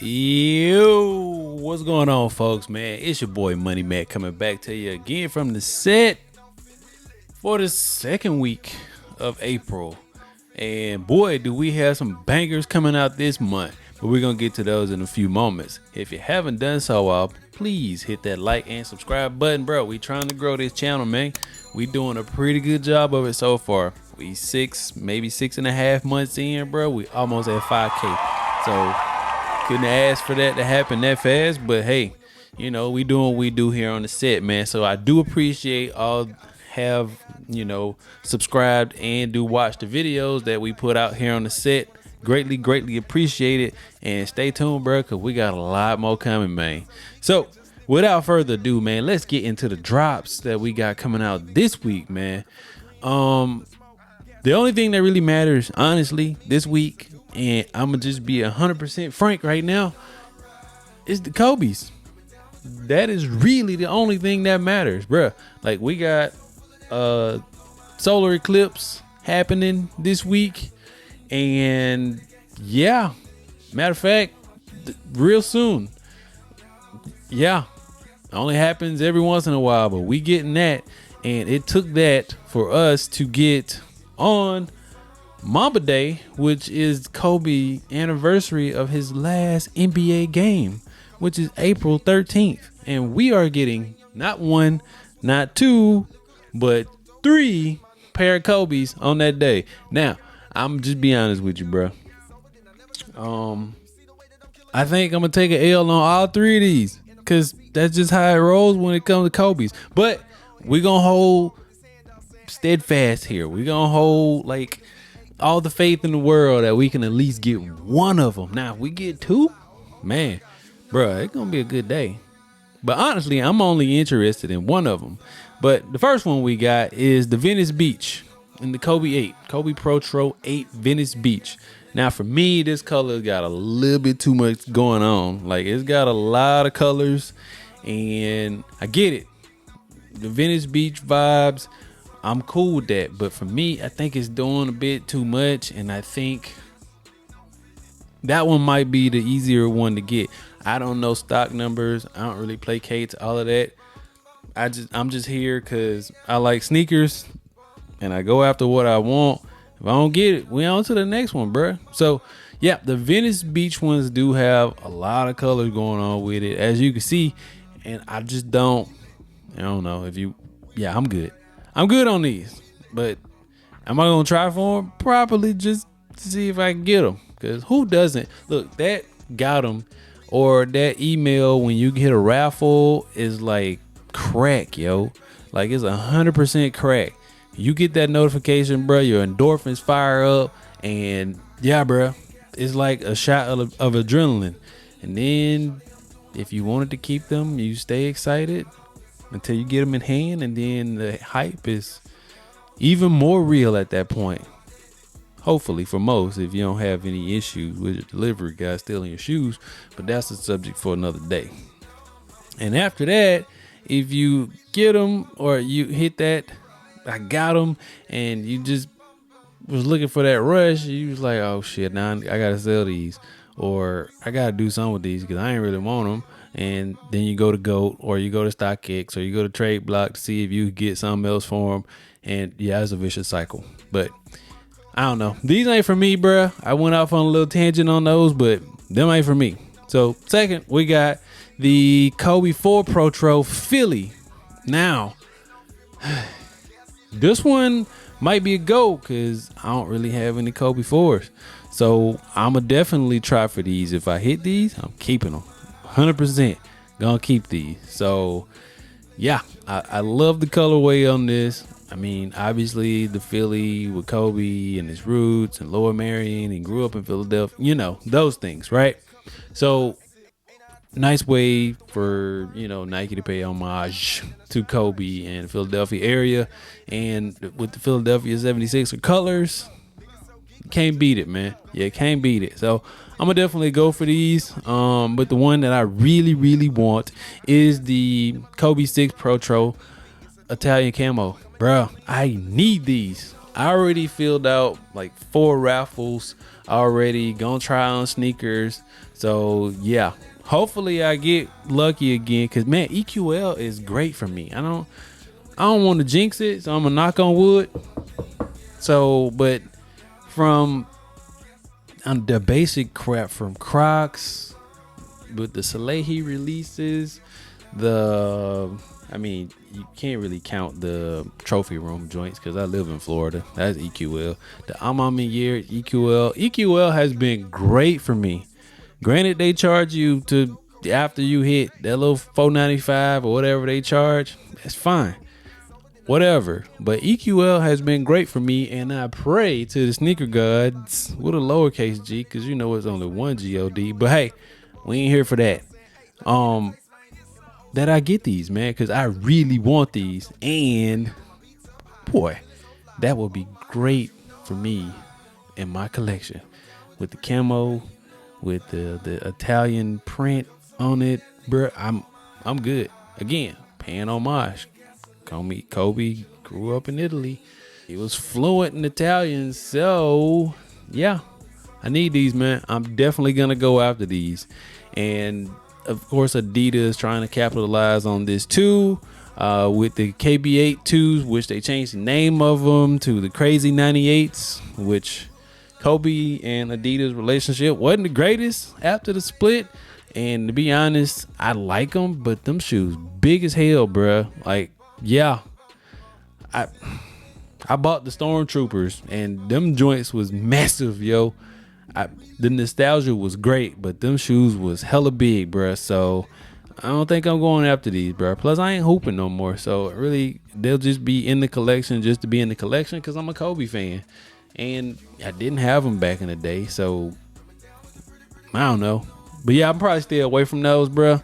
Yo, what's going on, folks, man? It's your boy Money Mac coming back to you again from the set for the second week of April. And boy, do we have some bangers coming out this month. But we're going to get to those in a few moments. If you haven't done so, please hit that like and subscribe button, bro. We trying to grow this channel, man. We doing a pretty good job of it so far. We maybe 6.5 months in, bro. We almost at 5K. So couldn't ask for that to happen that fast, but hey, you know, we doing what we do here on the set, man. So I do appreciate all have, subscribed and do watch the videos that we put out here on the set. Greatly appreciate it. And stay tuned, bro, because we got a lot more coming, man. So without further ado, man, let's get into the drops that we got coming out this week, man. The only thing that really matters, honestly, this week, and I'm going to just be 100% frank right now, is the Kobe's. That is really the only thing that matters, bruh. Like, we got solar eclipse happening this week. And, yeah, matter of fact, real soon. Yeah, only happens every once in a while, but we getting that. And it took that for us to get on Mamba Day, which is Kobe anniversary of his last NBA game, which is April 13th. And we are getting not one, not two, but 3 pair of Kobe's on that day. Now, I'm just be honest with you, bro. I think I'm gonna take an L on all 3 of these, because that's just how it rolls when it comes to Kobe's. But we're gonna hold steadfast here. We're gonna hold like all the faith in the world that we can at least get one of them. Now, if we get 2, man, bro, it's gonna be a good day. But honestly, I'm only interested in one of them. But the first one we got is the Venice Beach in the Kobe Protro 8 Venice Beach. Now, for me, this color got a little bit too much going on. Like, it's got a lot of colors, and I get it. The Venice Beach vibes, I'm cool with that. But for me, I think it's doing a bit too much, and I think that one might be the easier one to get. I don't know stock numbers. I don't really placate to all of that. I'm just here because I like sneakers, and I go after what I want. If I don't get it, we on to the next one, bro. So, yeah, the Venice Beach ones do have a lot of colors going on with it, as you can see. And I just don't know if you, yeah, I'm good. I'm good on these. But am I going to try for them? Probably, just to see if I can get them. Because who doesn't? Look, that got them. Or that email when you get a raffle is like crack, yo. Like, it's 100% crack. You get that notification, bro, your endorphins fire up, and yeah, bro, it's like a shot of adrenaline. And then if you wanted to keep them, you stay excited until you get them in hand, and then the hype is even more real at that point. Hopefully, for most, if you don't have any issues with your delivery guy stealing your shoes, but that's a subject for another day. And after that, if you get them or you hit that I got them, and you just was looking for that rush, you was like, oh shit, now I gotta sell these, or I gotta do something with these because I ain't really want them. And then you go to GOAT, or you go to StockX, or you go to Trade Block to see if you get something else for them. And yeah, it's a vicious cycle. But I don't know, these ain't for me, bruh. I went off on a little tangent on those, but them ain't for me. So second, we got the Kobe 4 Protro Philly. Now, this one might be a go because I don't really have any Kobe 4s. So I'm going to definitely try for these. If I hit these, I'm keeping them. 100% going to keep these. So, yeah, I love the colorway on this. I mean, obviously, the Philly with Kobe and his roots and Lower Marion and grew up in Philadelphia. You know, those things, right? So, nice way for, Nike to pay homage to Kobe and the Philadelphia area. And with the Philadelphia 76er colors, can't beat it, man. Yeah, can't beat it. So I'm gonna definitely go for these. But the one that I really want is the Kobe 6 Protro Italian camo. Bro, I need these I already filled out like 4 raffles already. Gonna try on sneakers. So yeah, hopefully I get lucky again. Cause man, EQL is great for me. I don't want to jinx it, so I'm gonna knock on wood. So, but from the basic crap from Crocs with the Salehi releases, I mean, you can't really count the trophy room joints because I live in Florida. That's EQL. The I'm in year EQL. EQL has been great for me. Granted, they charge you to after you hit that little $4.95 or whatever they charge. That's fine. Whatever. But EQL has been great for me, and I pray to the sneaker gods with a lowercase g, because you know it's only one God. But hey, we ain't here for that. That I get these, man, because I really want these, and boy, that would be great for me in my collection with the camo, with the Italian print on it, bro. I'm good. Again, paying homage. Call me Kobe. Grew up in Italy. He was fluent in Italian, so yeah, I need these, man. I'm definitely gonna go after these, and of course, Adidas is trying to capitalize on this too, with the KB8 2s, which they changed the name of them to the Crazy 98s, which Kobe and Adidas relationship wasn't the greatest after the split. And to be honest, I like them, but them shoes big as hell, bruh. Like, yeah, I bought the Stormtroopers, and them joints was massive, yo. The nostalgia was great, but them shoes was hella big, bruh. So I don't think I'm going after these, bruh. Plus, I ain't hooping no more. So really, they'll just be in the collection just to be in the collection because I'm a Kobe fan. And I didn't have them back in the day. So I don't know. But yeah, I'm probably stay away from those, bruh.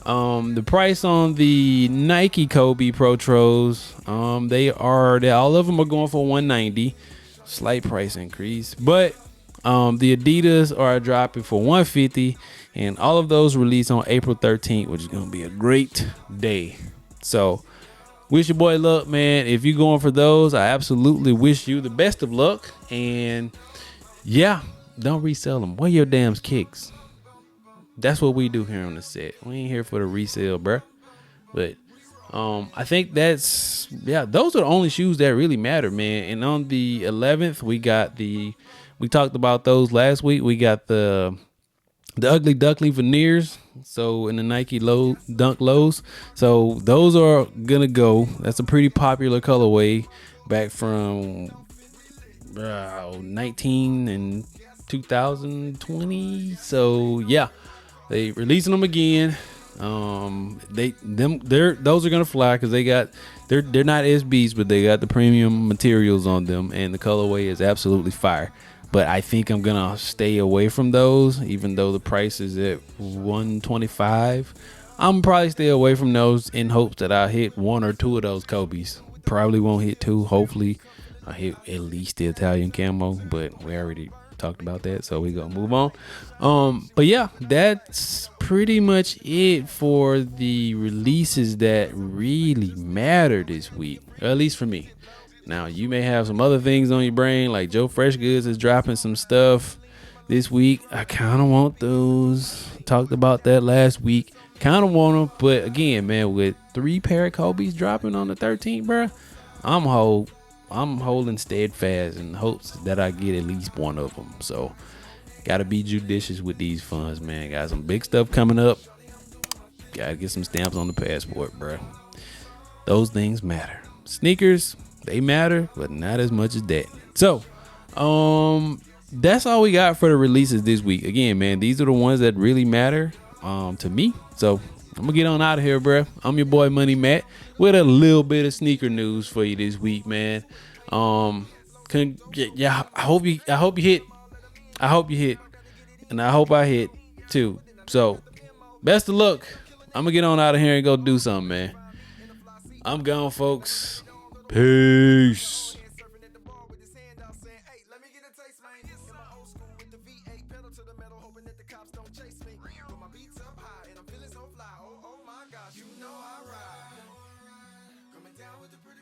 The price on the Nike Kobe Protros, they all of them are going for $190. Slight price increase. But the Adidas are dropping for $150, and all of those release on April 13th, which is going to be a great day. So wish your boy luck, man. If you're going for those, I absolutely wish you the best of luck. And yeah, don't resell them. Wear your damn kicks. That's what we do here on the set. We ain't here for the resale, bruh. But I think those are the only shoes that really matter, man. And on the 11th, we talked about those last week. We got the Ugly Duckling veneers. So in the Nike low Dunk lows. So those are gonna go. That's a pretty popular colorway back from 19 and 2020. So yeah, they releasing them again. Those are gonna fly because they're not SBs, but they got the premium materials on them, and the colorway is absolutely fire. But I think I'm gonna stay away from those, even though the price is at $125. I'm probably stay away from those in hopes that I hit 1 or 2 of those Kobe's. Probably won't hit 2. Hopefully, I hit at least the Italian camo, but we already talked about that, so we gonna move on. But yeah, that's pretty much it for the releases that really matter this week, or at least for me. Now, you may have some other things on your brain, like Joe Fresh Goods is dropping some stuff this week. I kind of want those. Talked about that last week. Kind of want them, but again, man, with 3 pair of Kobe's dropping on the 13th, bro, I'm holding steadfast in hopes that I get at least one of them. So, gotta be judicious with these funds, man. Got some big stuff coming up. Gotta get some stamps on the passport, bro. Those things matter. Sneakers, they matter, but not as much as that. So, that's all we got for the releases this week. Again, man, these are the ones that really matter to me. So I'm gonna get on out of here, bro. I'm your boy Money Matt with a little bit of sneaker news for you this week, man. I hope you hit. I hope you hit, and I hope I hit too. So, best of luck. I'm gonna get on out of here and go do something, man. I'm gone, folks. Peace. Down with the pretty